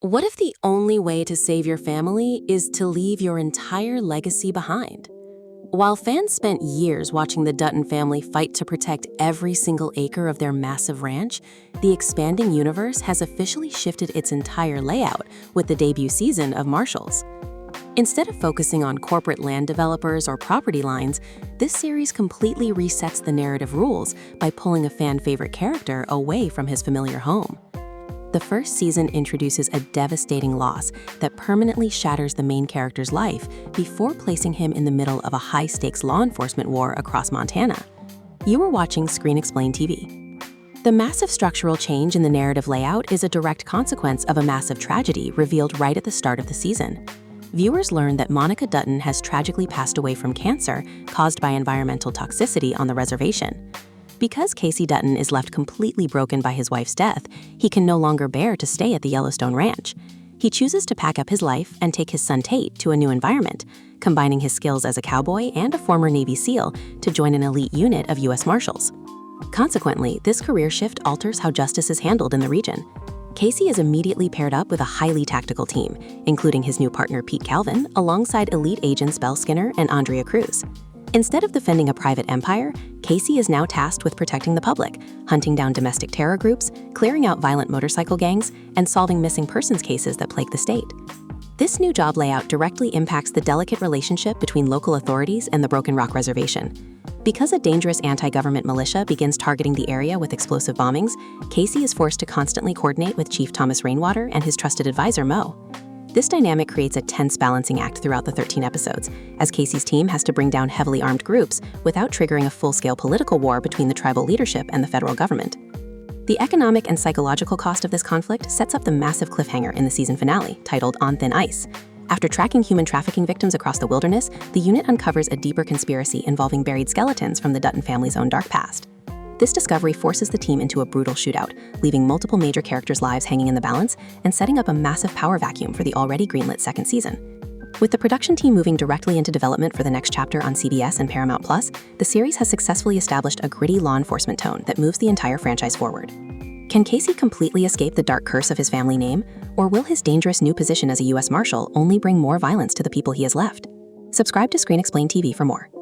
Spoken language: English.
What if the only way to save your family is to leave your entire legacy behind? While fans spent years watching the Dutton family fight to protect every single acre of their massive ranch, the expanding universe has officially shifted its entire layout with the debut season of Marshals. Instead of focusing on corporate land developers or property lines, this series completely resets the narrative rules by pulling a fan-favorite character away from his familiar home. The first season introduces a devastating loss that permanently shatters the main character's life before placing him in the middle of a high-stakes law enforcement war across Montana. You are watching Screen Explain TV. The massive structural change in the narrative layout is a direct consequence of a massive tragedy revealed right at the start of the season. Viewers learn that Monica Dutton has tragically passed away from cancer caused by environmental toxicity on the reservation. Because Casey Dutton is left completely broken by his wife's death, he can no longer bear to stay at the Yellowstone Ranch. He chooses to pack up his life and take his son Tate to a new environment, combining his skills as a cowboy and a former Navy SEAL to join an elite unit of U.S. Marshals. Consequently, this career shift alters how justice is handled in the region. Casey is immediately paired up with a highly tactical team, including his new partner Pete Calvin, alongside elite agents Belle Skinner and Andrea Cruz. Instead of defending a private empire, Casey is now tasked with protecting the public, hunting down domestic terror groups, clearing out violent motorcycle gangs, and solving missing persons cases that plague the state. This new job layout directly impacts the delicate relationship between local authorities and the Broken Rock Reservation. Because a dangerous anti-government militia begins targeting the area with explosive bombings, Casey is forced to constantly coordinate with Chief Thomas Rainwater and his trusted advisor, Mo. This dynamic creates a tense balancing act throughout the 13 episodes, as Casey's team has to bring down heavily armed groups without triggering a full-scale political war between the tribal leadership and the federal government. The economic and psychological cost of this conflict sets up the massive cliffhanger in the season finale, titled On Thin Ice. After tracking human trafficking victims across the wilderness, the unit uncovers a deeper conspiracy involving buried skeletons from the Dutton family's own dark past. This discovery forces the team into a brutal shootout, leaving multiple major characters' lives hanging in the balance and setting up a massive power vacuum for the already greenlit second season. With the production team moving directly into development for the next chapter on CBS and Paramount+, the series has successfully established a gritty law enforcement tone that moves the entire franchise forward. Can Casey completely escape the dark curse of his family name, or will his dangerous new position as a U.S. Marshal only bring more violence to the people he has left? Subscribe to Screen Explain TV for more.